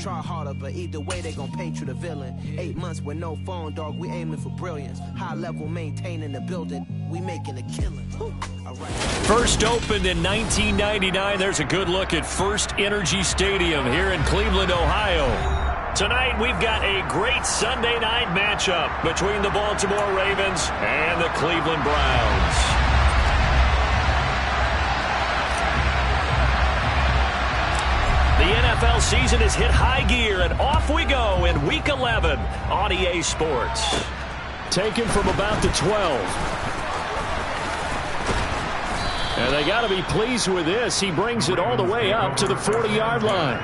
try harder, but either way they gon' paint you the villain. 8 months with no phone, dog, we aiming for brilliance. High level maintaining the building, we making a killing. Right. First opened in 1999, there's a good look at First Energy Stadium here in Cleveland, Ohio. Tonight we've got a great Sunday night matchup between the Baltimore Ravens and the Cleveland Browns. The NFL season has hit high gear, and off we go in Week 11 on EA Sports. Taken from about the 12. And they got to be pleased with this. He brings it all the way up to the 40-yard line.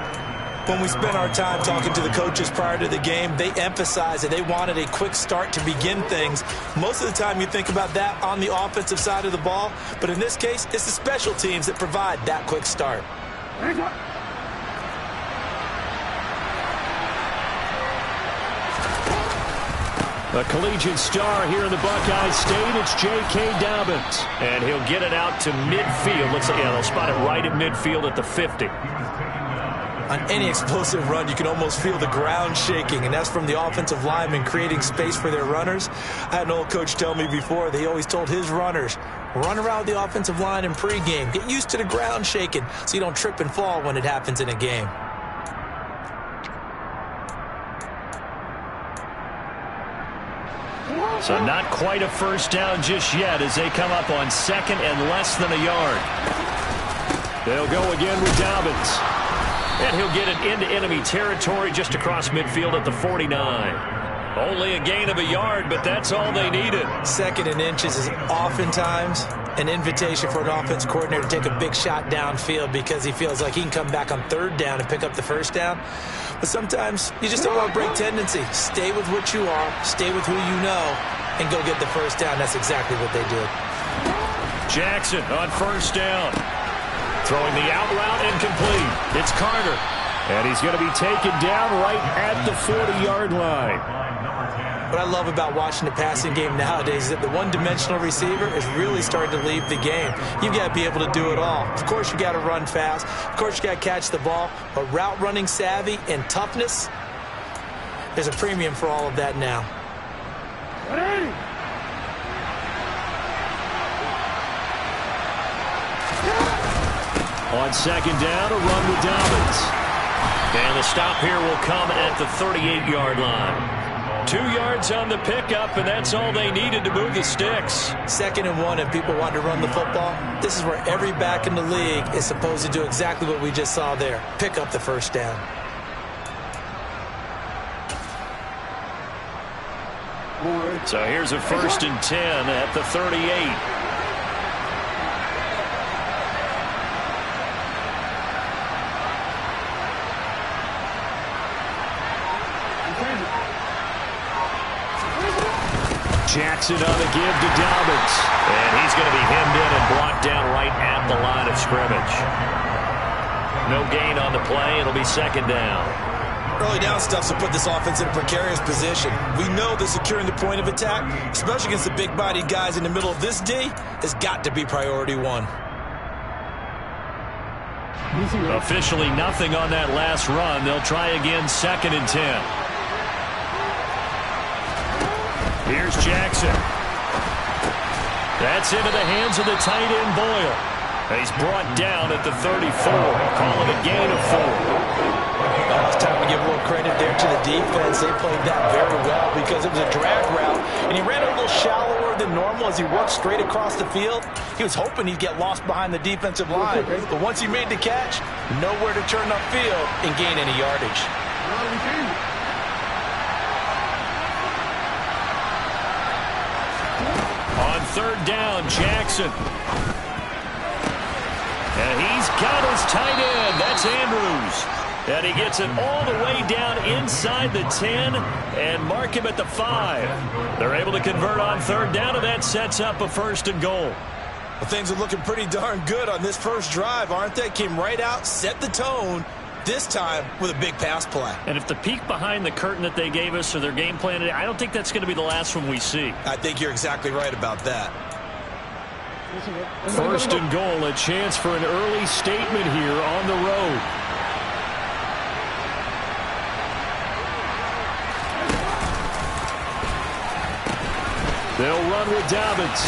When we spent our time talking to the coaches prior to the game, they emphasized that they wanted a quick start to begin things. Most of the time you think about that on the offensive side of the ball, but in this case, it's the special teams that provide that quick start. The collegiate star here in the Buckeye State, it's J.K. Dobbins. And he'll get it out to midfield. Looks like, yeah, they'll spot it right at midfield at the 50. On any explosive run, you can almost feel the ground shaking, and that's from the offensive linemen creating space for their runners. I had an old coach tell me before, he always told his runners, run around the offensive line in pregame. Get used to the ground shaking so you don't trip and fall when it happens in a game. So not quite a first down just yet as they come up on second and less than a yard. They'll go again with Dobbins. And he'll get it into enemy territory just across midfield at the 49. Only a gain of a yard, but that's all they needed. Second and inches is oftentimes an invitation for an offense coordinator to take a big shot downfield because he feels like he can come back on third down and pick up the first down. But sometimes you just don't want to break tendency. Stay with what you are, stay with who you know, and go get the first down. That's exactly what they did. Jackson on first down. Throwing the out route incomplete. It's Carter. And he's going to be taken down right at the 40-yard line. What I love about watching the passing game nowadays is that the one-dimensional receiver is really starting to leave the game. You've got to be able to do it all. Of course, you got to run fast. Of course, you got to catch the ball. But route running savvy and toughness, there's a premium for all of that now. On second down, a run with Dobbins. And the stop here will come at the 38-yard line. 2 yards on the pickup, and that's all they needed to move the sticks. Second and 1, and people want to run the football. This is where every back in the league is supposed to do exactly what we just saw there. Pick up the first down. So here's a first and 10 at the 38. Jackson on the give to Dobbins. And he's going to be hemmed in and brought down right at the line of scrimmage. No gain on the play. It'll be second down. Early down stuffs will put this offense in a precarious position. We know that securing the point of attack, especially against the big-bodied guys in the middle of this D, has got to be priority one. Officially nothing on that last run. They'll try again second and 10. Here's Jackson. That's into the hands of the tight end, Boyle. He's brought down at the 34. Call it a gain of 4. It's time to give a little credit there to the defense. They played that very well because it was a drag route, and he ran a little shallower than normal as he worked straight across the field. He was hoping he'd get lost behind the defensive line, but once he made the catch, nowhere to turn upfield and gain any yardage. On third down, Jackson. And he's got his tight end. That's Andrews. And he gets it all the way down inside the 10 and mark him at the 5. They're able to convert on third down, and that sets up a first and goal. Well, things are looking pretty darn good on this first drive, aren't they? Came right out, set the tone, this time with a big pass play. And if the peek behind the curtain that they gave us or their game plan, I don't think that's going to be the last one we see. I think you're exactly right about that. First and goal, a chance for an early statement here on the road. They'll run with Dobbins.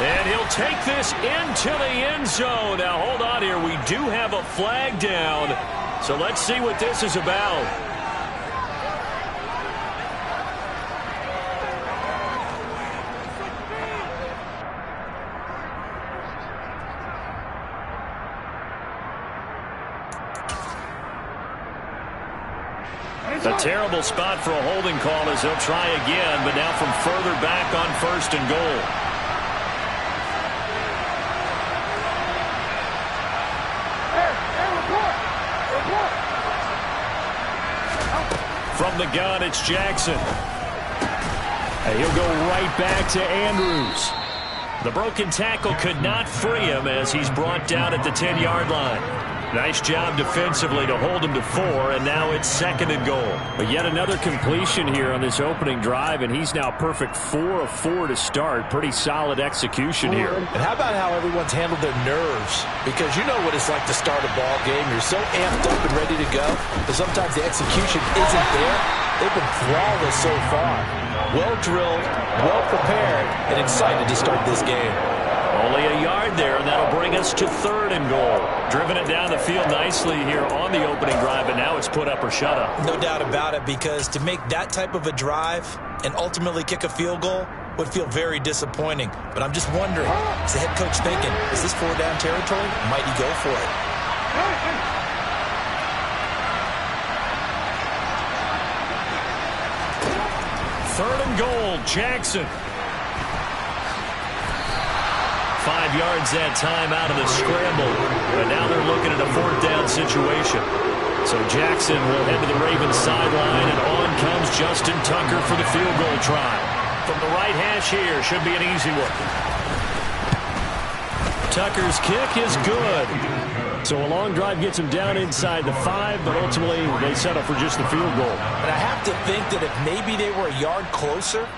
And he'll take this into the end zone. Now, hold on here. We do have a flag down. So let's see what this is about. A terrible spot for a holding call as he'll try again, but now from further back on 1st and goal. From the gun, it's Jackson. And he'll go right back to Andrews. The broken tackle could not free him as he's brought down at the 10-yard line. Nice job defensively to hold him to 4, and now it's 2nd and goal. But yet another completion here on this opening drive, and he's now perfect 4 of 4 to start. Pretty solid execution here. And how about how everyone's handled their nerves? Because you know what it's like to start a ball game. You're so amped up and ready to go, but sometimes the execution isn't there. They've been flawless so far. Well drilled, well prepared, and excited to start this game. Only a yard there, and that'll bring us to 3rd and goal. Driven it down the field nicely here on the opening drive, and now it's put up or shut up. No doubt about it, because to make that type of a drive and ultimately kick a field goal would feel very disappointing. But I'm just wondering, is the head coach thinking, is this 4-down territory? Might he go for it? Third and goal, Jackson. 5 yards that time out of the scramble. But now they're looking at a 4th down situation. So Jackson will head to the Ravens sideline, and on comes Justin Tucker for the field goal try. From the right hash here, should be an easy one. Tucker's kick is good. So a long drive gets him down inside the 5, but ultimately they settle for just the field goal. And I have to think that if maybe they were a yard closer,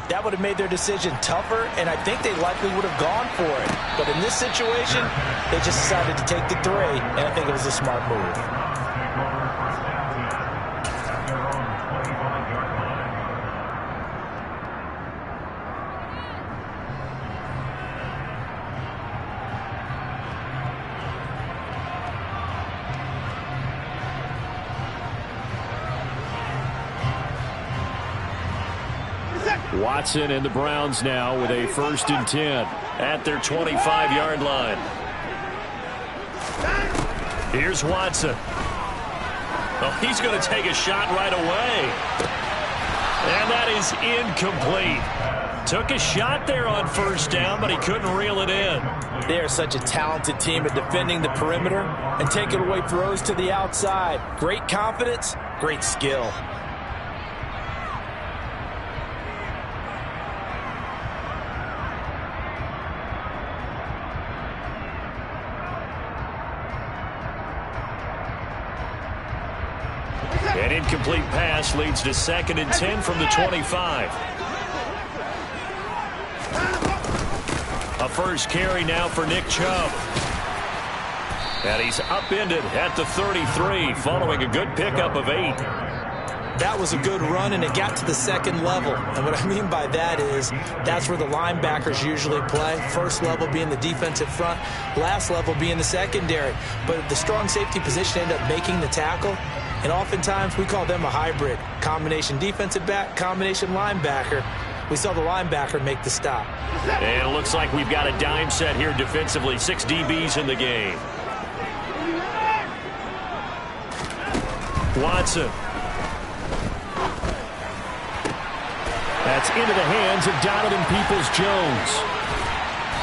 that would have made their decision tougher, and I think they likely would have gone for it. But in this situation, they just decided to take the 3, and I think it was a smart move. Watson and the Browns now with a 1st and 10 at their 25-yard line. Here's Watson. Oh, he's going to take a shot right away. And that is incomplete. Took a shot there on 1st down, but he couldn't reel it in. They are such a talented team at defending the perimeter and taking away throws to the outside. Great confidence, great skill. An incomplete pass leads to 2nd and 10 from the 25. A first carry now for Nick Chubb. And he's upended at the 33 following a good pickup of 8. That was a good run, and it got to the 2nd level. And what I mean by that is that's where the linebackers usually play. First level being the defensive front, last level being the secondary. But the strong safety position ended up making the tackle. And oftentimes we call them a hybrid. Combination defensive back, combination linebacker. We saw the linebacker make the stop. And it looks like we've got a dime set here defensively. 6 DBs in the game. Watson. That's into the hands of Donovan Peoples-Jones.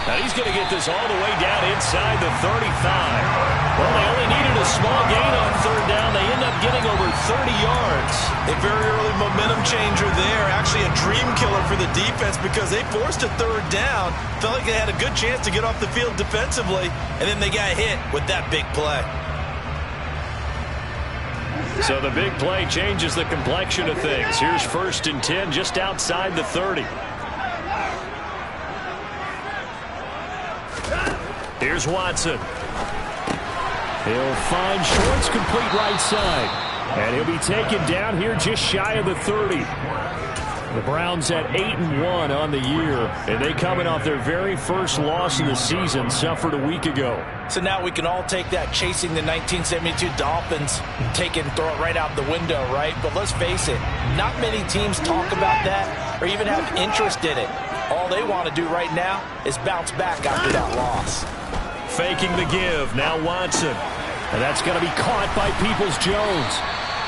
Now he's going to get this all the way down inside the 35. Well, they only needed a small gain on 3rd down. They end up getting over 30 yards. A very early momentum changer there. Actually a dream killer for the defense because they forced a 3rd down. Felt like they had a good chance to get off the field defensively, and then they got hit with that big play. So the big play changes the complexion of things. Here's 1st and 10 just outside the 30. Here's Watson. He'll find Shorts complete right side. And he'll be taken down here just shy of the 30. The Browns at 8-1 on the year, and they coming off their very first loss of the season, suffered a week ago. So now we can all take that chasing the 1972 Dolphins, take it and throw it right out the window, right? But let's face it, not many teams talk about that or even have interest in it. All they want to do right now is bounce back after that loss. Faking the give, now Watson. And that's going to be caught by Peoples-Jones.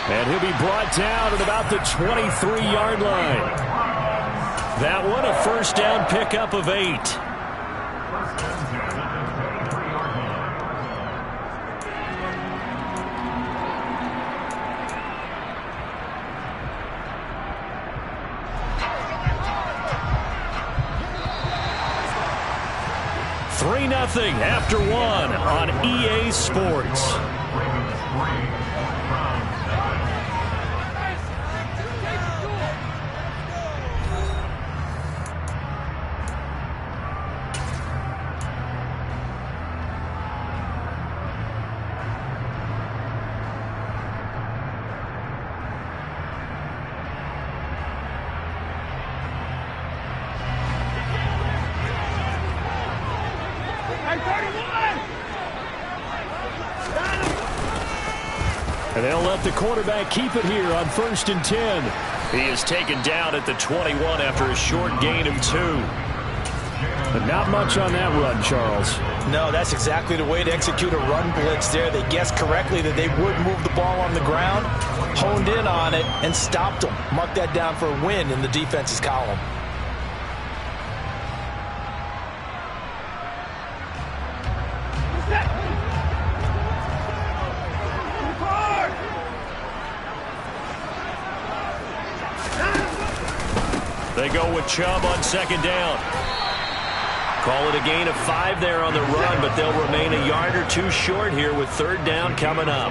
And he'll be brought down at about the 23-yard line. That one, a first down pickup of 8. Three 0 after 1 on EA Sports. And they'll let the quarterback keep it here on 1st and 10. He is taken down at the 21 after a short gain of 2. But not much on that run, Charles. No, that's exactly the way to execute a run blitz there. They guessed correctly that they would move the ball on the ground, honed in on it, and stopped them. Mark that down for a win in the defense's column. They go with Chubb on 2nd down. Call it a gain of 5 there on the run, but they'll remain a yard or 2 short here with 3rd down coming up.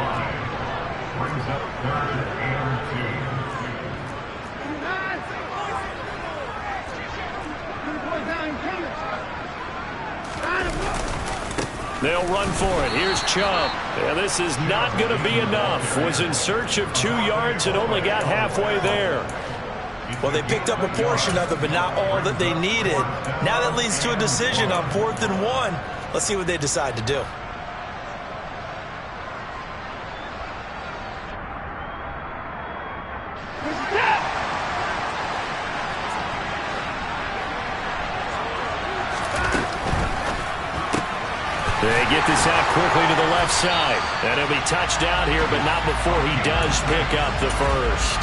They'll run for it. Here's Chubb. Yeah, this is not going to be enough. Was in search of 2 yards and only got halfway there. Well, they picked up a portion of it, but not all that they needed. Now that leads to a decision on 4th and 1. Let's see what they decide to do. They get this out quickly to the left side. And he'll be touchdown here, but not before he does pick up the first.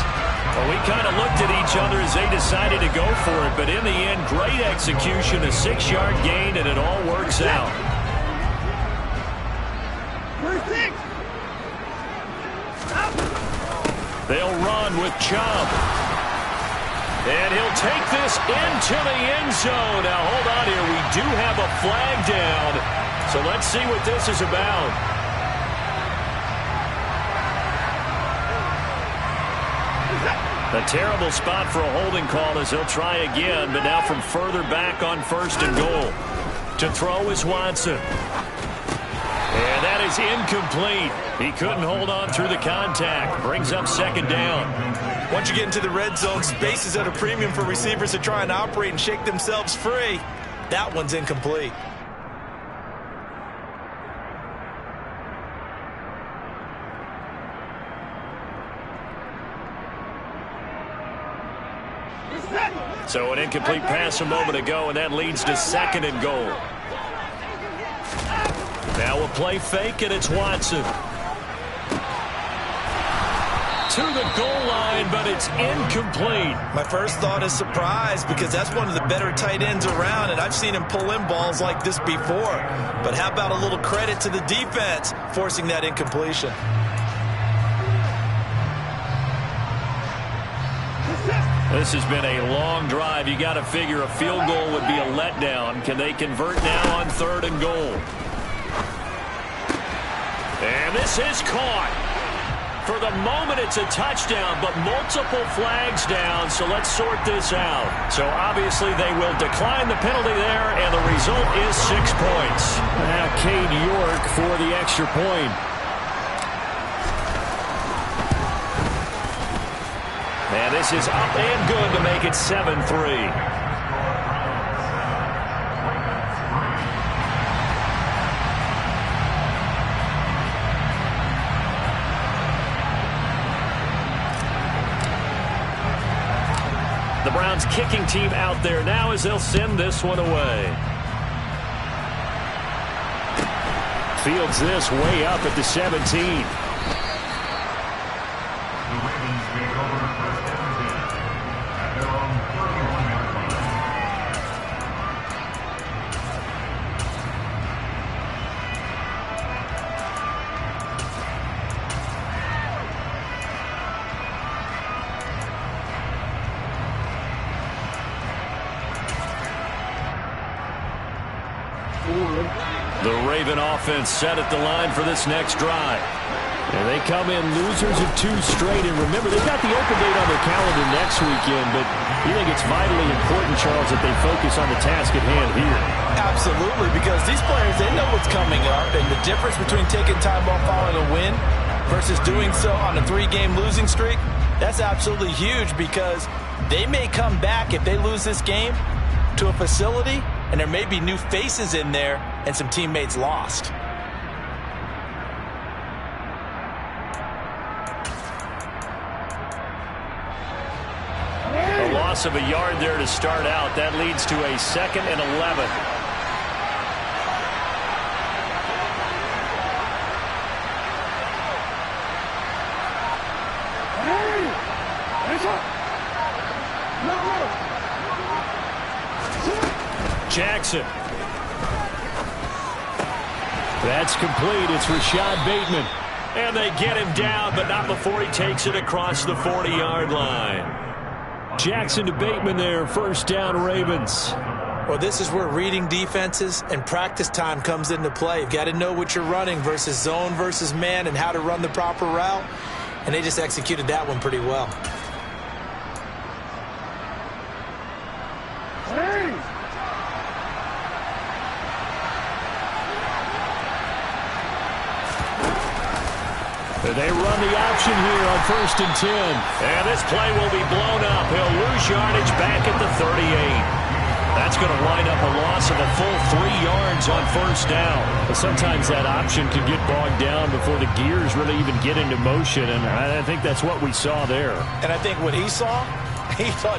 Well, we kind of looked at each other as they decided to go for it, but in the end, great execution, a 6-yard gain, and it all works out. They'll run with Chubb. And he'll take this into the end zone. Now, hold on here. We do have a flag down, so let's see what this is about. A terrible spot for a holding call as he'll try again, but now from further back on 1st and goal. To throw is Watson. And that is incomplete. He couldn't hold on through the contact. Brings up 2nd down. Once you get into the red zone, space is at a premium for receivers to try and operate and shake themselves free. That one's incomplete. So an incomplete pass a moment ago, and that leads to 2nd and goal. Now a play fake, and it's Watson. To the goal line, but it's incomplete. My first thought is surprise, because that's one of the better tight ends around, and I've seen him pull in balls like this before. But how about a little credit to the defense forcing that incompletion? This has been a long drive. You got to figure a field goal would be a letdown. Can they convert now on 3rd and goal? And this is caught. For the moment, it's a touchdown, but multiple flags down, so let's sort this out. So obviously they will decline the penalty there, and the result is 6 points. Now Cade York for the extra point. And this is up and good to make it 7-3. The Browns kicking team out there now as they'll send this one away. Fields this way up at the 17. The Raven offense set at the line for this next drive. And they come in losers of 2 straight. And remember, they've got the open date on their calendar next weekend, but you think it's vitally important, Charles, that they focus on the task at hand here? Absolutely, because these players, they know what's coming up, and the difference between taking time off following a win versus doing so on a 3-game losing streak, that's absolutely huge, because they may come back if they lose this game to a facility, and there may be new faces in there and some teammates lost. A loss of a yard there to start out. That leads to a 2nd and 11. Jackson. That's complete. It's Rashad Bateman. And they get him down, but not before he takes it across the 40-yard line. Jackson to Bateman there. First down, Ravens. Well, this is where reading defenses and practice time comes into play. You've got to know what you're running versus zone versus man and how to run the proper route. And they just executed that one pretty well. They run the option here on 1st and 10. And this play will be blown up. He'll lose yardage back at the 38. That's going to wind up a loss of a full 3 yards on 1st down. But sometimes that option can get bogged down before the gears really even get into motion, and I think that's what we saw there. And I think what he saw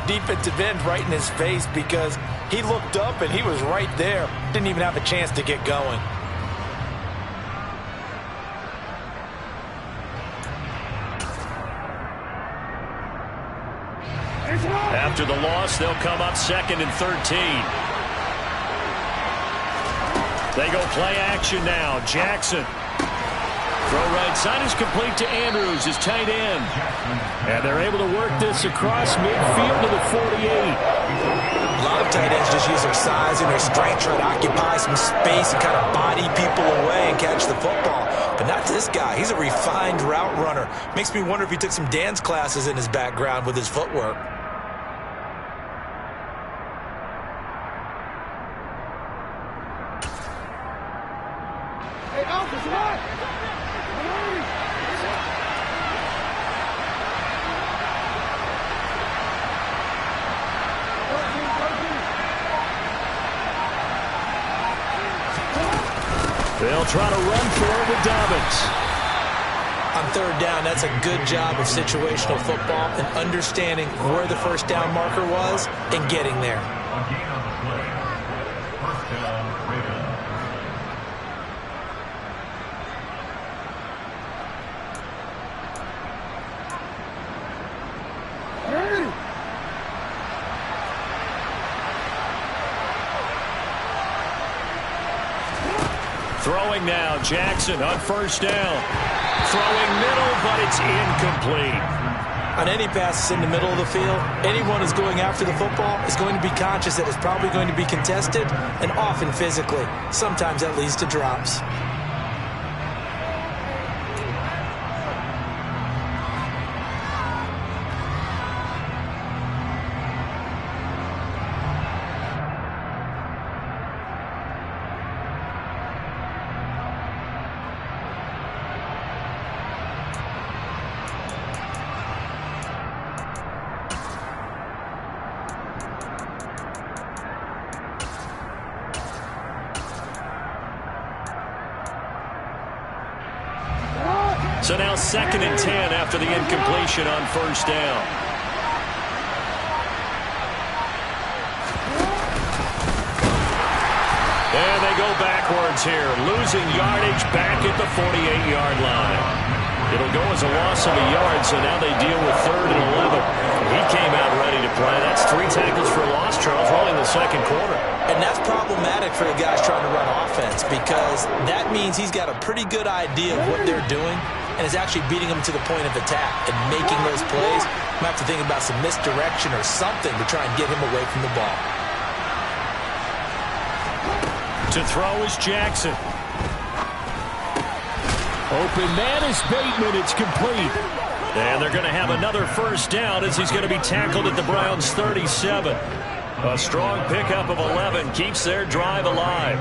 defensive end right in his face, because he looked up and he was right there. Didn't even have a chance to get going. After the loss, they'll come up 2nd and 13. They go play action now. Jackson. Throw right side is complete to Andrews, his tight end. And they're able to work this across midfield to the 48. A lot of tight ends just use their size and their strength, try to occupy some space and kind of body people away and catch the football. But not this guy. He's a refined route runner. Makes me wonder if he took some dance classes in his background with his footwork. They'll try to run for it with Dobbins. On 3rd down, that's a good job of situational football and understanding where the 1st down marker was and getting there. Throwing now, Jackson on 1st down. Throwing middle, but it's incomplete. On any passes in the middle of the field, anyone who's going after the football is going to be conscious that it's probably going to be contested and often physically. Sometimes that leads to drops. So now 2nd and 10 after the incompletion on first down. And they go backwards here, losing yardage back at the 48-yard line. It'll go as a loss of a yard, so now they deal with 3rd and 11. He came out ready to play. That's 3 tackles for a loss, Charles, rolling the second quarter. And that's problematic for the guys trying to run offense because that means he's got a pretty good idea of what they're doing and is actually beating them to the point of attack and making those plays. Might have to think about some misdirection or something to try and get him away from the ball. To throw is Jackson. Open man is Bateman. It's complete. And they're going to have another first down as he's going to be tackled at the Browns' 37. A strong pickup of 11 keeps their drive alive.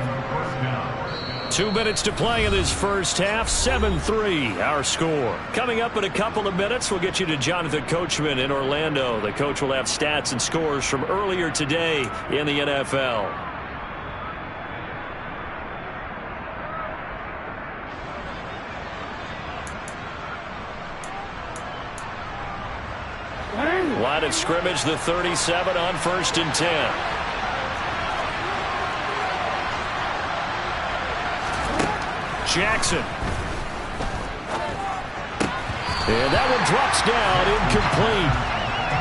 2 minutes to play in this first half. 7-3 our score. Coming up in a couple of minutes, we'll get you to Jonathan Coachman in Orlando. The coach will have stats and scores from earlier today in the NFL. Line of scrimmage, the 37 on 1st and 10. Jackson. And that one drops down, incomplete.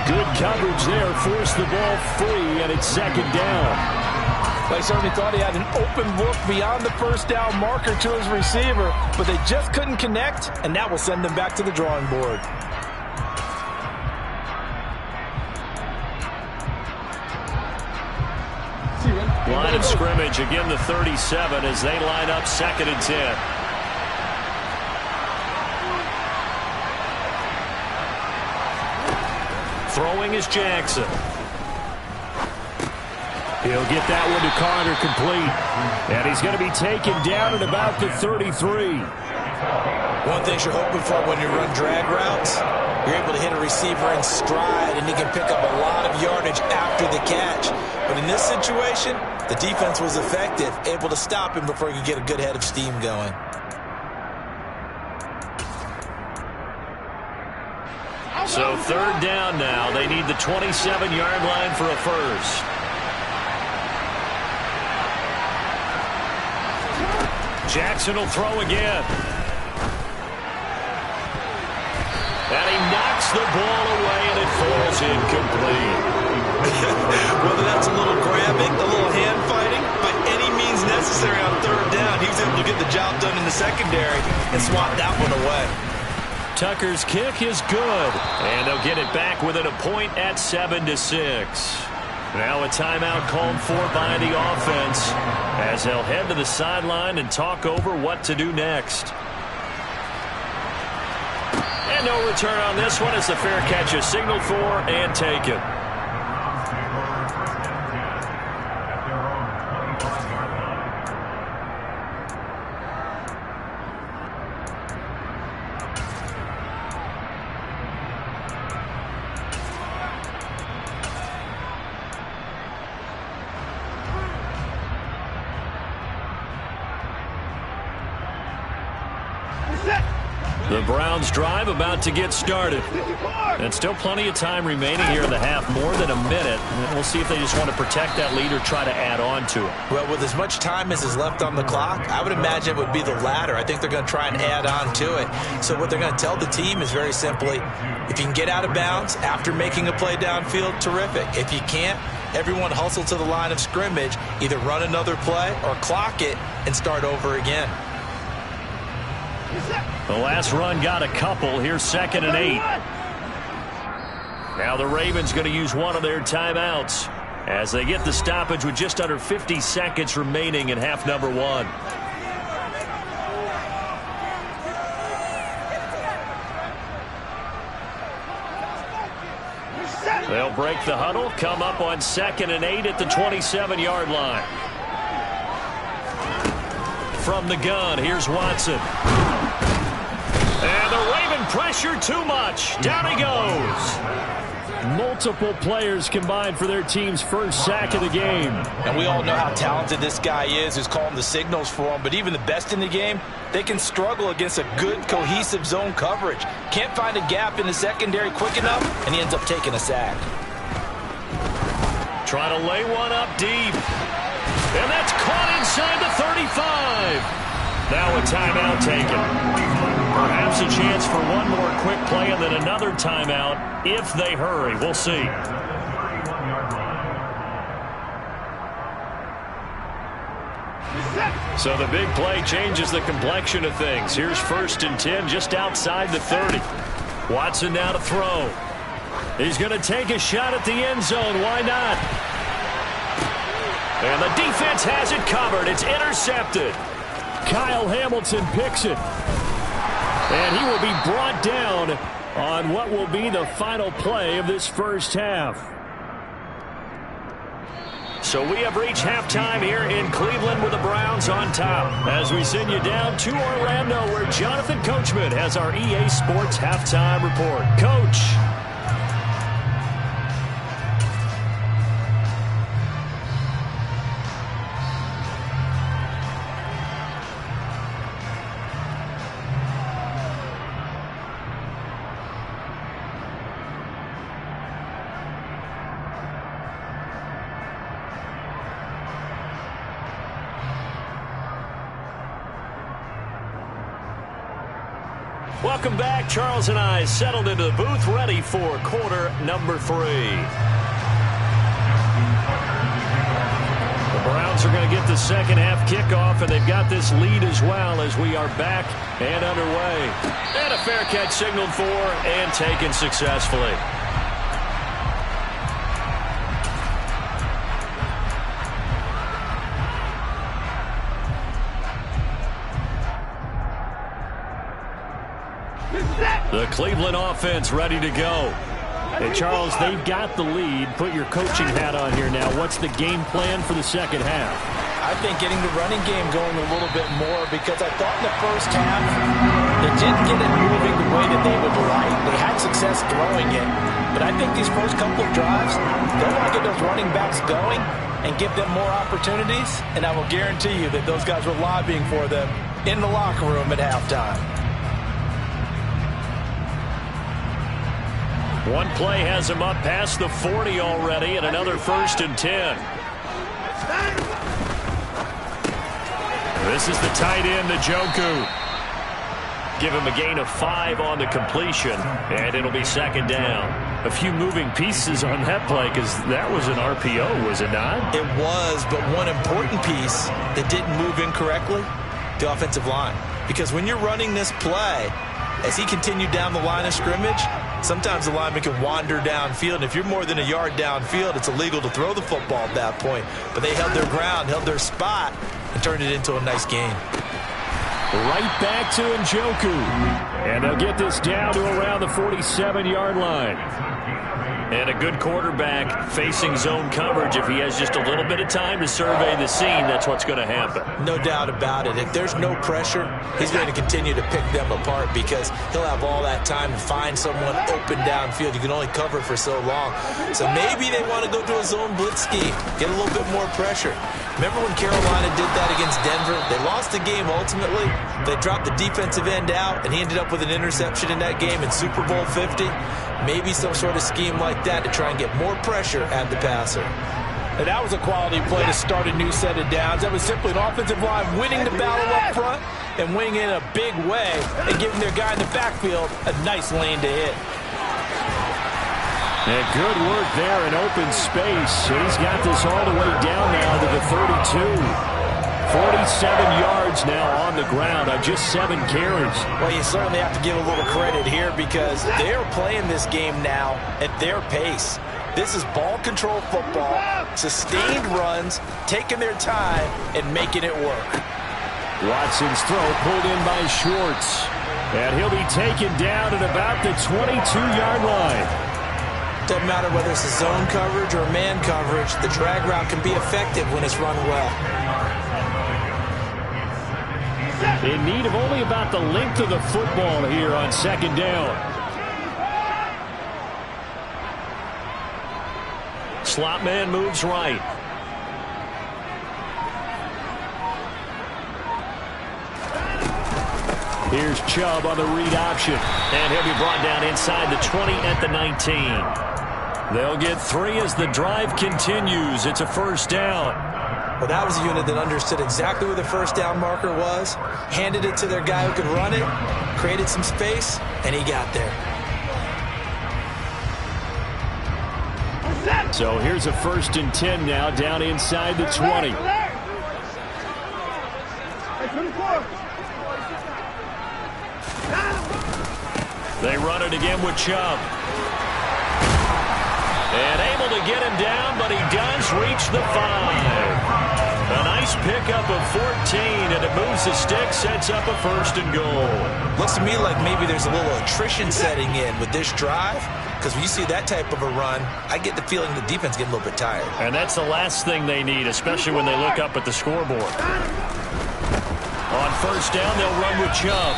Good coverage there, forced the ball free, and it's 2nd down. They certainly thought he had an open look beyond the first down marker to his receiver, but they just couldn't connect, and that will send them back to the drawing board. Line of scrimmage, again the 37 as they line up 2nd and 10. Throwing is Jackson. He'll get that one to Carter complete. And he's going to be taken down at about the 33. One thing you're hoping for when you run drag routes, you're able to hit a receiver in stride and he can pick up a lot of yardage after the catch. But in this situation, the defense was effective, able to stop him before he could get a good head of steam going. So 3rd down now. They need the 27-yard line for a first. Jackson will throw again. And he knocks the ball away, and it falls incomplete. Whether that's a little grabbing, a little hand fighting, by any means necessary on 3rd down, he was able to get the job done in the secondary and swat that one away. Tucker's kick is good, and they'll get it back within a point at 7-6. Now a timeout called for by the offense as they'll head to the sideline and talk over what to do next. And no return on this one as the fair catch is signaled for and taken. The Browns drive about to get started. And still plenty of time remaining here in the half, more than a minute. And we'll see if they just want to protect that lead or try to add on to it. Well, with as much time as is left on the clock, I would imagine it would be the latter. I think they're going to try and add on to it. So what they're going to tell the team is very simply, if you can get out of bounds after making a play downfield, terrific. If you can't, everyone hustle to the line of scrimmage, either run another play or clock it and start over again. The last run got a couple. Here's 2nd and 8. Now the Ravens going to use one of their timeouts as they get the stoppage with just under 50 seconds remaining in half number 1. They'll break the huddle, come up on 2nd and 8 at the 27-yard line. From the gun, here's Watson. And And the Raven pressure too much. Down he goes. Multiple players combined for their team's first sack of the game. And we all know how talented this guy is who's calling the signals for him. But even the best in the game, they can struggle against a good, cohesive zone coverage. Can't find a gap in the secondary quick enough, and he ends up taking a sack. Trying to lay one up deep. And that's caught inside the 35. Now a timeout taken. Perhaps a chance for one more quick play and then another timeout if they hurry. We'll see. So the big play changes the complexion of things. Here's 1st and 10 just outside the 30. Watson now to throw. He's going to take a shot at the end zone. Why not? And the defense has it covered. It's intercepted. Kyle Hamilton picks it. And he will be brought down on what will be the final play of this first half. So we have reached halftime here in Cleveland with the Browns on top. As we send you down to Orlando where Jonathan Coachman has our EA Sports halftime report. Coach. Welcome back. Charles and I settled into the booth, ready for quarter number 3. The Browns are going to get the second half kickoff, and they've got this lead as well as we are back and underway. And a fair catch signaled for and taken successfully. The Cleveland offense ready to go. Hey, Charles, they've got the lead. Put your coaching hat on here now. What's the game plan for the second half? I think getting the running game going a little bit more because I thought in the first half they didn't get it moving the way that they would like. They had success throwing it. But I think these first couple of drives, they'll want to get those running backs going and give them more opportunities. And I will guarantee you that those guys were lobbying for them in the locker room at halftime. One play has him up past the 40 already, and another 1st and 10. This is the tight end, Njoku. Give him a gain of 5 on the completion, and it'll be second down. A few moving pieces on that play because that was an RPO, was it not? It was, but one important piece that didn't move incorrectly, the offensive line. Because when you're running this play, as he continued down the line of scrimmage, sometimes the lineman can wander downfield, and if you're more than a yard downfield, it's illegal to throw the football at that point. But they held their ground, held their spot, and turned it into a nice game. Right back to Njoku. And they'll get this down to around the 47-yard line. And a good quarterback facing zone coverage. If he has just a little bit of time to survey the scene, that's what's going to happen. No doubt about it. If there's no pressure, he's going to continue to pick them apart because he'll have all that time to find someone open downfield. You can only cover for so long. So maybe they want to go to a zone blitz scheme, get a little bit more pressure. Remember when Carolina did that against Denver? They lost the game ultimately. They dropped the defensive end out, and he ended up with an interception in that game in Super Bowl 50. Maybe some sort of scheme like that to try and get more pressure at the passer. And that was a quality play to start a new set of downs. That was simply an offensive line winning the battle up front and winning in a big way and giving their guy in the backfield a nice lane to hit. And good work there in open space. And he's got this all the way down now to the 32. 47 yards now on the ground on just 7 carries. Well, you certainly have to give a little credit here because they're playing this game now at their pace. This is ball control football, sustained runs, taking their time, and making it work. Watson's throw pulled in by Schwartz. And he'll be taken down at about the 22-yard line. Doesn't matter whether it's a zone coverage or man coverage, the drag route can be effective when it's run well. In need of only about the length of the football here on second down. Slot man moves right. Here's Chubb on the read option. And he'll be brought down inside the 20 at the 19. They'll get 3 as the drive continues. It's a first down. Well, that was a unit that understood exactly where the first down marker was, handed it to their guy who could run it, created some space, and he got there. So here's a 1st and 10 now, down inside the 20. They run it again with Chubb. And able to get him down, but he does reach the 5. A nice pickup of 14, and it moves the stick, sets up a 1st and goal. Looks to me like maybe there's a little attrition setting in with this drive, because when you see that type of a run, I get the feeling the defense getting a little bit tired. And that's the last thing they need, especially when they look up at the scoreboard. On 1st down, they'll run with Chubb.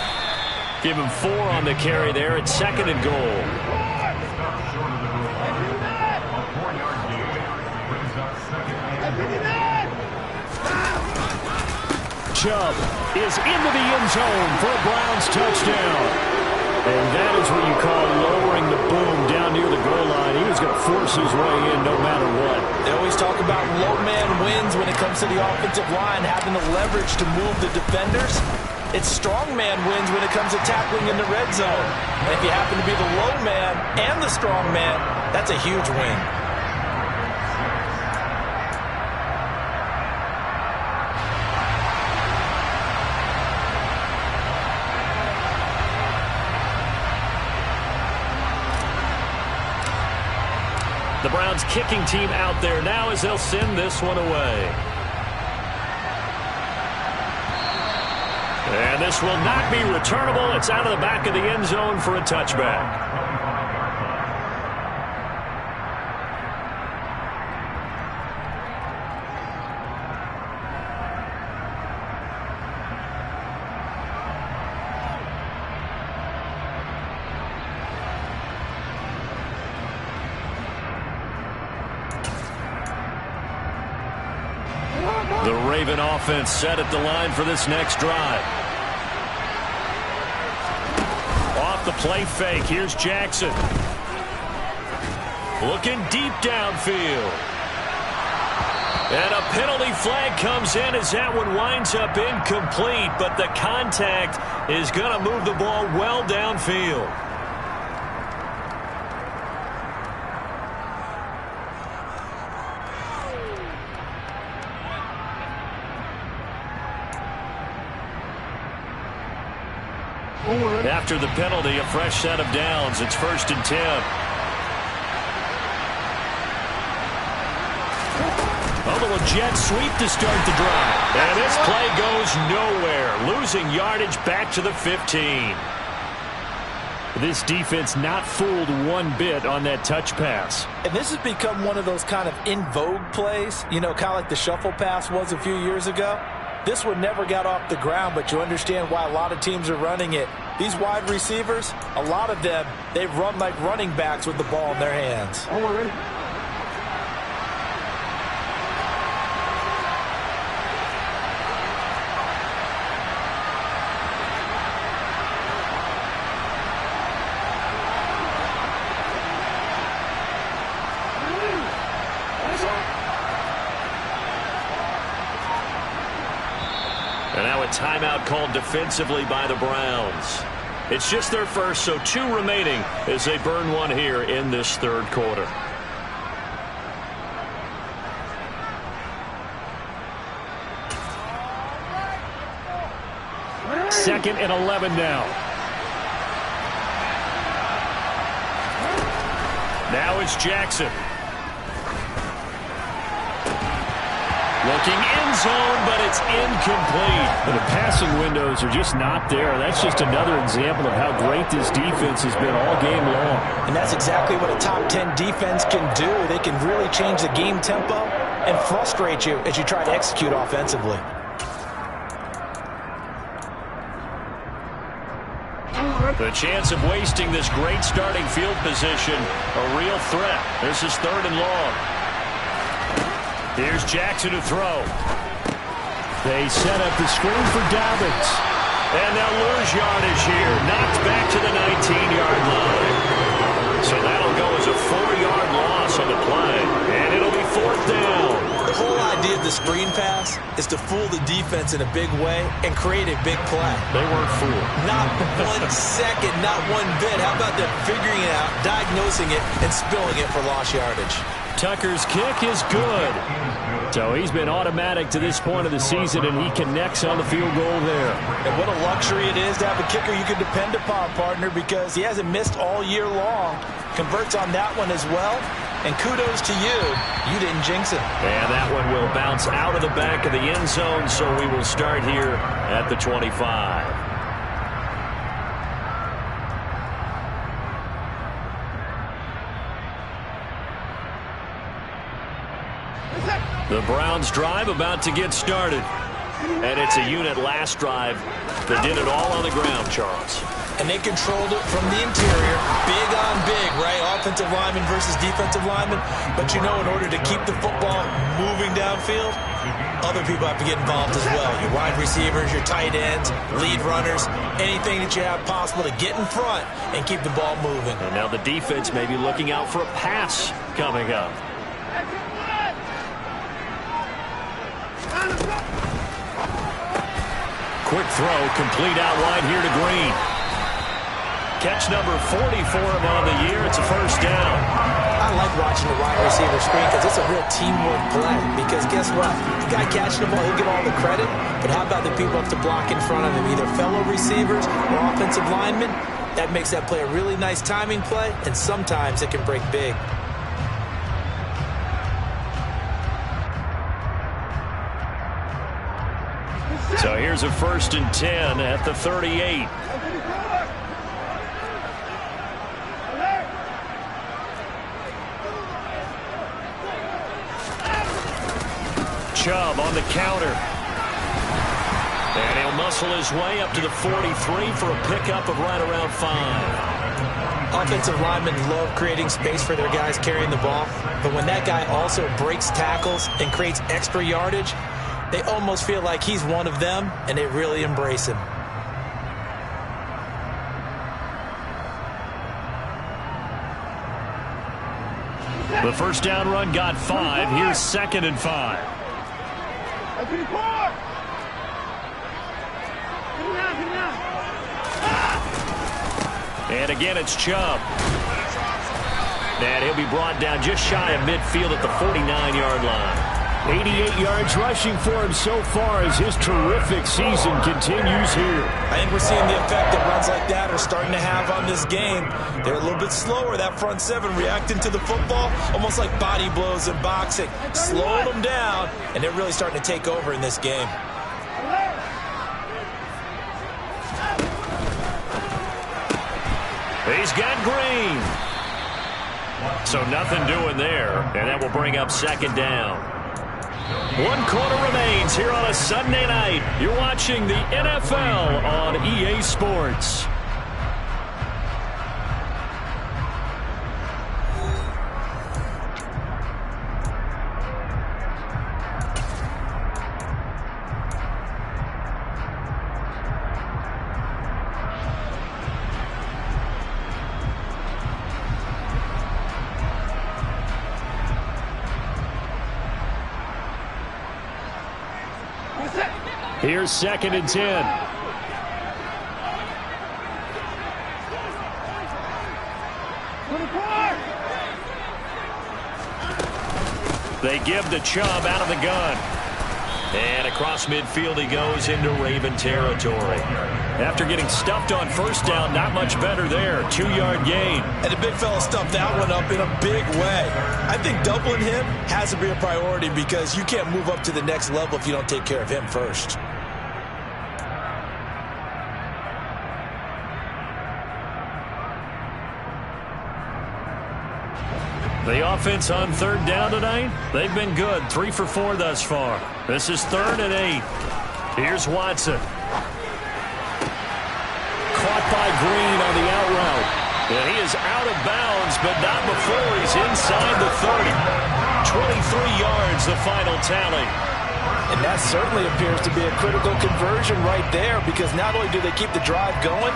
Give him 4 on the carry there at 2nd and goal. Chubb is into the end zone for a Browns touchdown. And that is what you call lowering the boom down near the goal line. He was going to force his way in no matter what. They always talk about low man wins when it comes to the offensive line, having the leverage to move the defenders. It's strong man wins when it comes to tackling in the red zone. And if you happen to be the low man and the strong man, that's a huge win. The Browns kicking team out there now as they'll send this one away. And this will not be returnable. It's out of the back of the end zone for a touchback. The Raven offense set at the line for this next drive. Off the play fake, here's Jackson. Looking deep downfield. And a penalty flag comes in as that one winds up incomplete, but the contact is going to move the ball well downfield. After the penalty, a fresh set of downs. It's 1st and 10. A little jet sweep to start the drive. And this play goes nowhere. Losing yardage back to the 15. This defense not fooled one bit on that touch pass. And this has become one of those kind of in vogue plays, you know, kind of like the shuffle pass was a few years ago. This one never got off the ground, but you understand why a lot of teams are running it. These wide receivers, a lot of them, they run like running backs with the ball in their hands. And now a timeout called defensively by the Browns. It's just their first, so 2 remaining as they burn one here in this 3rd quarter. Second and 11 now. Now it's Jackson. Looking end zone, but it's incomplete. But the passing windows are just not there. That's just another example of how great this defense has been all game long. And that's exactly what a top 10 defense can do. They can really change the game tempo and frustrate you as you try to execute offensively. The chance of wasting this great starting field position, a real threat. This is 3rd and long. Here's Jackson to throw. They set up the screen for Dobbins. And they'll lose yardage here. Knocked back to the 19-yard line. So that'll go as a 4-yard loss on the play. And it'll be 4th down. The whole idea of the screen pass is to fool the defense in a big way and create a big play. They weren't fooled. Not 1 second, not 1 bit. How about them figuring it out, diagnosing it, and spilling it for lost yardage? Tucker's kick is good. So he's been automatic to this point of the season, and he connects on the field goal there. And what a luxury it is to have a kicker you can depend upon, partner, because he hasn't missed all year long. Converts on that one as well. And kudos to you. You didn't jinx it. And that one will bounce out of the back of the end zone, so we will start here at the 25. The Browns drive about to get started. And it's a unit last drive that did it all on the ground, Charles. And they controlled it from the interior. Big on big, right? Offensive lineman versus defensive lineman. But you know, in order to keep the football moving downfield, other people have to get involved as well. Your wide receivers, your tight ends, lead runners, anything that you have possible to get in front and keep the ball moving. And now the defense may be looking out for a pass coming up. Quick throw, complete out wide here to Green. Catch number 40 for him on the year. It's a 1st down. I like watching the wide receiver screen because it's a real teamwork play. Because guess what? The guy catching the ball, he'll get all the credit. But how about the people up to block in front of him, either fellow receivers or offensive linemen? That makes that play a really nice timing play, and sometimes it can break big. So here's a 1st and 10 at the 38. Chubb on the counter. And he'll muscle his way up to the 43 for a pickup of right around 5. Offensive linemen love creating space for their guys carrying the ball. But when that guy also breaks tackles and creates extra yardage, they almost feel like he's one of them, and they really embrace him. The 1st down run got 5. Here's 2nd and 5. And again, it's Chubb. And he'll be brought down just shy of midfield at the 49-yard line. 88 yards rushing for him so far as his terrific season continues here. I think we're seeing the effect that runs like that are starting to have on this game. They're a little bit slower, that front 7, reacting to the football, almost like body blows in boxing. Slowing them down, and they're really starting to take over in this game. He's got Green. So nothing doing there, and that will bring up 2nd down. 1 quarter remains here on a Sunday night. You're watching the NFL on EA Sports. Here's 2nd and 10. They give the Chubb out of the gun. And across midfield he goes into Raven territory. After getting stuffed on 1st down, not much better there. 2-yard gain. And the big fella stuffed that one up in a big way. I think doubling him has to be a priority because you can't move up to the next level if you don't take care of him first. The offense on 3rd down tonight, they've been good. 3 for 4 thus far. This is 3rd and 8. Here's Watson. Caught by green on the out route. And he is out of bounds, but not before he's inside the 30. 23 yards, the final tally. And that certainly appears to be a critical conversion right there, because not only do they keep the drive going,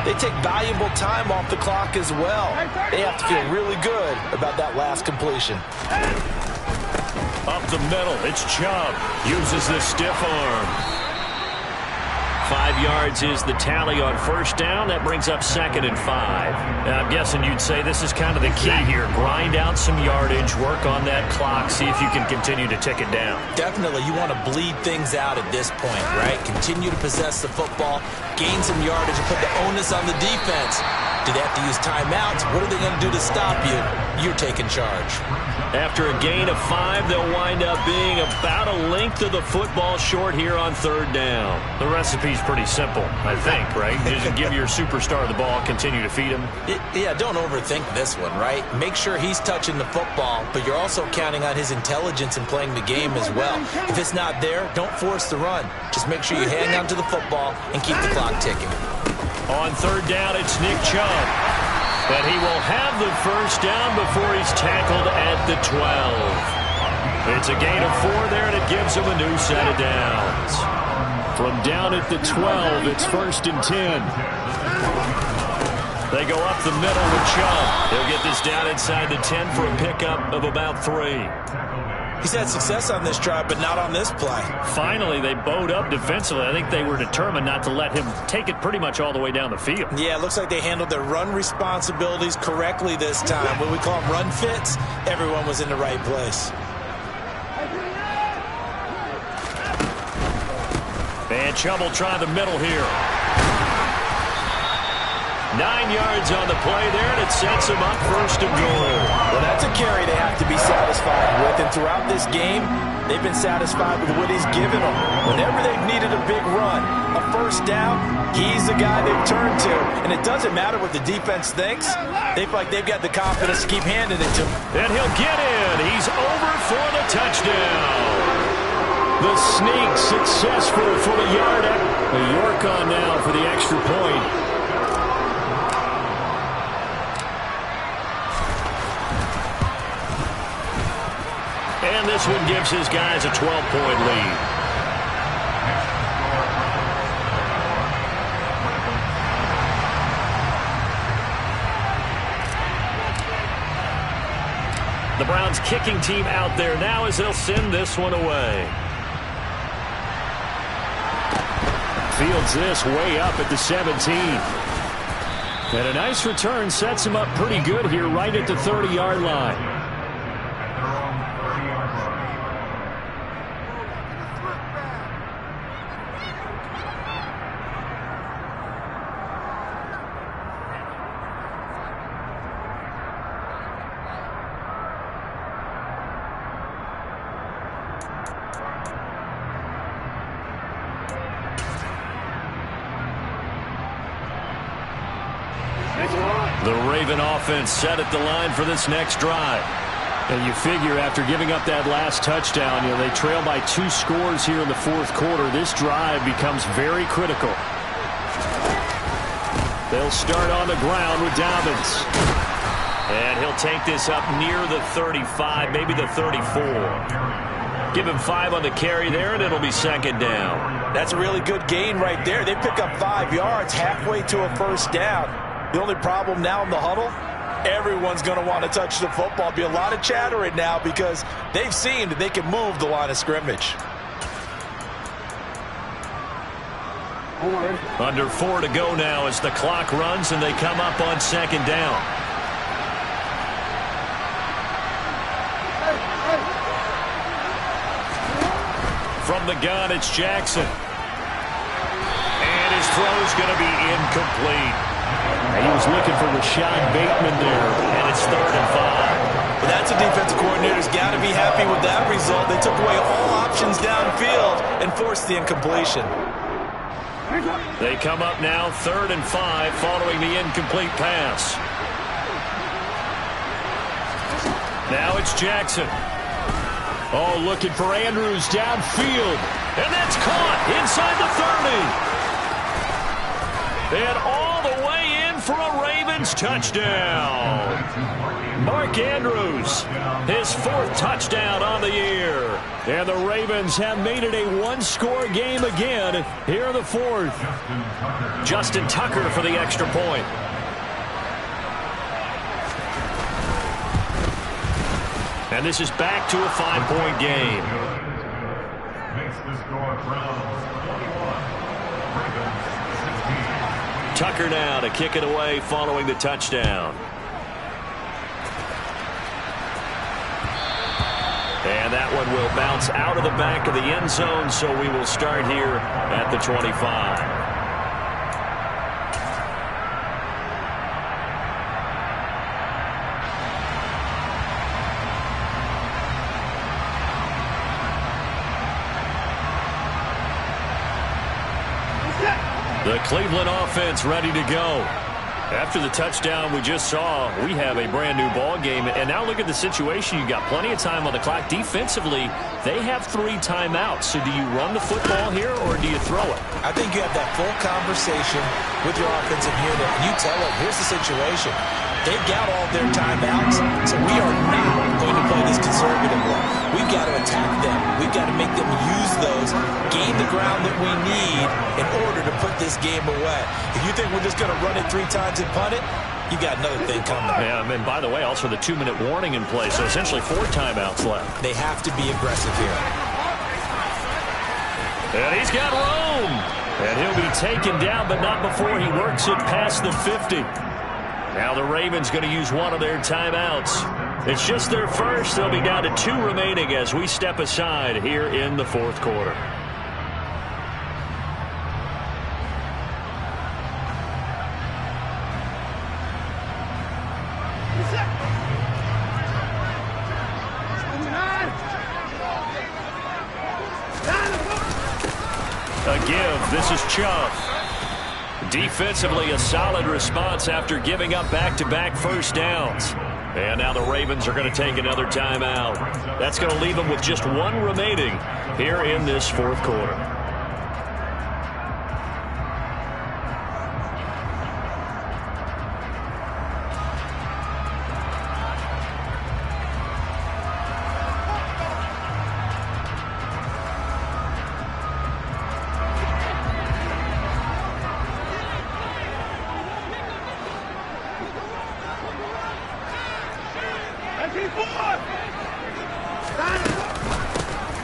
they take valuable time off the clock as well. They have to feel really good about that last completion. Up the middle, it's Chubb. Uses the stiff arm. 5 yards is the tally on first down. That brings up 2nd and 5. Now, I'm guessing you'd say this is kind of the key here. Grind out some yardage, work on that clock, see if you can continue to tick it down. Definitely, you want to bleed things out at this point, right? Continue to possess the football, gain some yardage, and put the onus on the defense. Do they have to use timeouts? What are they going to do to stop you? You're taking charge. After a gain of 5, they'll wind up being about a length of the football short here on 3rd down. The recipe's pretty simple, I think, right? Just give your superstar the ball, continue to feed him. Yeah, don't overthink this one, right? Make sure he's touching the football, but you're also counting on his intelligence in playing the game as well. If it's not there, don't force the run. Just make sure you hang on to the football and keep the clock ticking. On 3rd down, it's Nick Chubb. But he will have the first down before he's tackled at the 12. It's a gain of 4 there, and it gives him a new set of downs. From down at the 12, it's 1st and 10. They go up the middle with Chubb. He'll get this down inside the 10 for a pickup of about 3. He's had success on this drive, but not on this play. Finally, they bowed up defensively. I think they were determined not to let him take it pretty much all the way down the field. Yeah, it looks like they handled their run responsibilities correctly this time. When we call them run fits, everyone was in the right place. And Chubb will try the middle here. 9 yards on the play there, and it sets him up 1st and goal. Well, that's a carry they have to be satisfied with, and throughout this game, they've been satisfied with what he's given them. Whenever they've needed a big run, a first down, he's the guy they've turned to. And it doesn't matter what the defense thinks. They feel like they've got the confidence to keep handing it to him. And he'll get in. He's over for the touchdown. The sneak successful for the yard. York on now for the extra point. And this one gives his guys a 12-point lead. The Browns kicking team out there now as they'll send this one away. Fields this way up at the 17. And a nice return sets him up pretty good here right at the 30-yard line. The Raven offense set at the line for this next drive. And you figure after giving up that last touchdown, they trail by 2 scores here in the 4th quarter. This drive becomes very critical. They'll start on the ground with Dobbins. And he'll take this up near the 35, maybe the 34. Give him 5 on the carry there, and it'll be 2nd down. That's a really good gain right there. They pick up 5 yards halfway to a first down. The only problem now in the huddle, everyone's going to want to touch the football. Be a lot of chattering now because they've seen that they can move the line of scrimmage. Under 4 to go now as the clock runs and they come up on 2nd down. From the gun, it's Jackson. And his throw's going to be incomplete. He was looking for Rashad Bateman there. And it's 3rd and 5. But that's a defensive coordinator's got to be happy with that result. They took away all options downfield and forced the incompletion. They come up now 3rd and 5 following the incomplete pass. Now it's Jackson. Oh, looking for Andrews downfield. And that's caught inside the 30. And all the way Ravens touchdown. Mark Andrews, his 4th touchdown on the year. And the Ravens have made it a one-score game again here in the 4th. Justin Tucker for the extra point. And this is back to a 5-point game. Tucker now to kick it away following the touchdown. And that one will bounce out of the back of the end zone, so we will start here at the 25. The Cleveland offense ready to go. After the touchdown we just saw, we have a brand-new ball game. And now look at the situation. You've got plenty of time on the clock. Defensively, they have 3 timeouts. So do you run the football here or do you throw it? I think you have that full conversation with your offensive unit, and you tell them, here's the situation. They've got all their timeouts, so we are not going to play this conservatively. We've got to attack them. We've got to make them use those, gain the ground that we need in order to put this game away. If you think we're just going to run it 3 times and punt it, you got another thing coming. Yeah, and by the way, also the 2-minute warning in place, so essentially 4 timeouts left. They have to be aggressive here. And he's got room. And he'll be taken down, but not before he works it past the 50. Now the Ravens going to use one of their timeouts. It's just their first. They'll be down to 2 remaining as we step aside here in the 4th quarter. A give. This is Chubb. Defensively, a solid response after giving up back-to-back first downs. And now the Ravens are going to take another timeout. That's going to leave them with just 1 remaining here in this 4th quarter.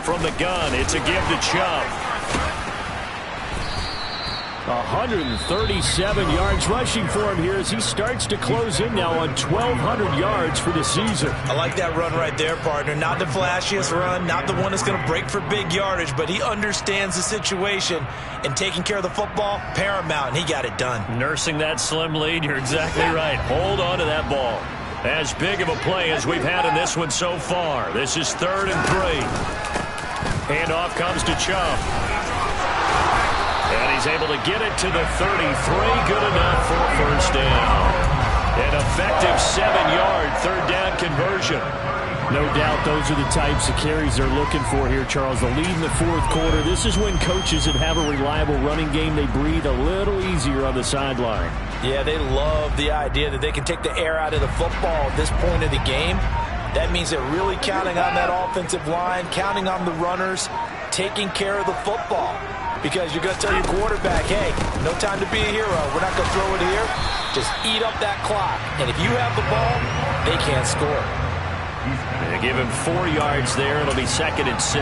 From the gun, it's a give to Chubb. 137 yards rushing for him here as he starts to close in now on 1,200 yards for the season. I like that run right there, partner. Not the flashiest run, not the one that's going to break for big yardage, but he understands the situation, and taking care of the football, paramount, and he got it done. Nursing that slim lead, you're exactly right. Hold on to that ball. As big of a play as we've had in this one so far. This is 3rd and 3. Handoff comes to Chubb. And he's able to get it to the 33. Good enough for a first down. An effective 7-yard 3rd down conversion. No doubt those are the types of carries they're looking for here, Charles. The lead in the 4th quarter. This is when coaches that have a reliable running game, they breathe a little easier on the sideline. Yeah, they love the idea that they can take the air out of the football at this point of the game. That means they're really counting on that offensive line, counting on the runners, taking care of the football. Because you're going to tell your quarterback, hey, no time to be a hero. We're not going to throw it here. Just eat up that clock. And if you have the ball, they can't score. They give him 4 yards there. It'll be 2nd and 6.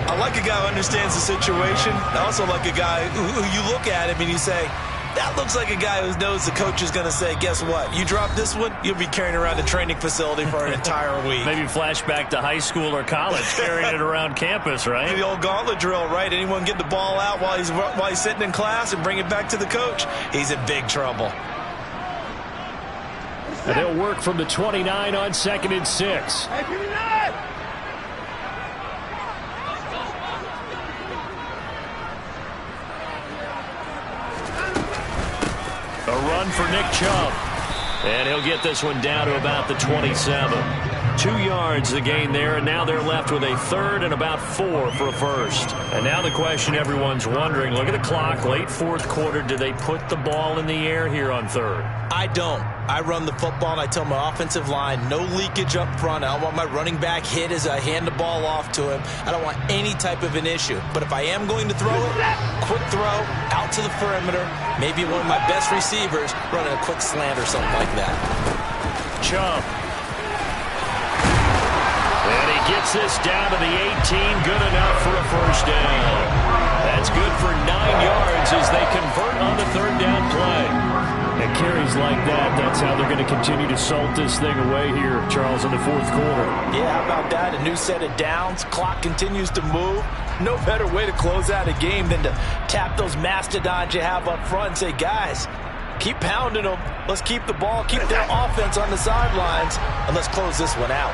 I like a guy who understands the situation. I also like a guy who you look at him and you say, that looks like a guy who knows the coach is going to say, guess what? You drop this one, you'll be carrying around the training facility for an entire week. Maybe flashback to high school or college, carrying it around campus, right? The old gauntlet drill, right? Anyone get the ball out while he's sitting in class and bring it back to the coach, he's in big trouble. And they'll work from the 29 on 2nd and 6. A run for Nick Chubb. And he'll get this one down to about the 27. 2 yards the gain there, and now they're left with a 3rd and about 4 for a first. And now the question everyone's wondering, look at the clock, late 4th quarter, do they put the ball in the air here on 3rd? I don't. I run the football, and I tell my offensive line, no leakage up front. I don't want my running back hit as I hand the ball off to him. I don't want any type of an issue. But if I am going to throw it, quick throw, out to the perimeter, maybe one of my best receivers running a quick slant or something like that. Chubb. And he gets this down to the 18. Good enough for a first down. That's good for 9 yards as they convert on the third down play. And carries like that, that's how they're going to continue to salt this thing away here, Charles, in the fourth quarter. Yeah, how about that? A new set of downs. Clock continues to move. No better way to close out a game than to tap those mastodons you have up front and say, guys, keep pounding them. Let's keep the ball, keep their offense on the sidelines, and let's close this one out.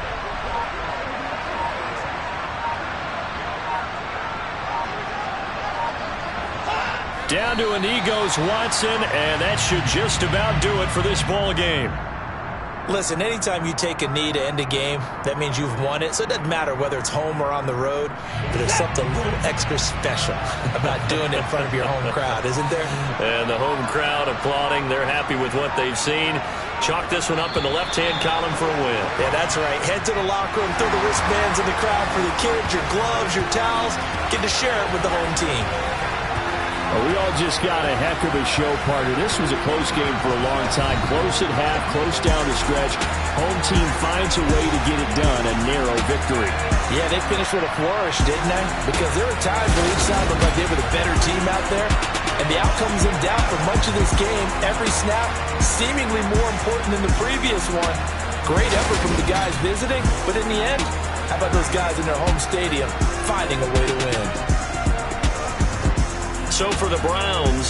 Down to a knee goes Watson, and that should just about do it for this ball game. Listen, anytime you take a knee to end a game, that means you've won it. So it doesn't matter whether it's home or on the road, but there's something a little extra special about doing it in front of your home crowd, isn't there? And the home crowd applauding. They're happy with what they've seen. Chalk this one up in the left-hand column for a win. Yeah, that's right. Head to the locker room, throw the wristbands in the crowd for the kids, your gloves, your towels. Get to share it with the home team. Well, we all just got a heck of a show, partner. This was a close game for a long time. Close at half, close down the stretch. Home team finds a way to get it done, a narrow victory. Yeah, they finished with a flourish, didn't they? Because there were times when each side looked like they were the better team out there. And the outcome's in doubt for much of this game. Every snap seemingly more important than the previous one. Great effort from the guys visiting, but in the end, how about those guys in their home stadium finding a way to win? So for the Browns,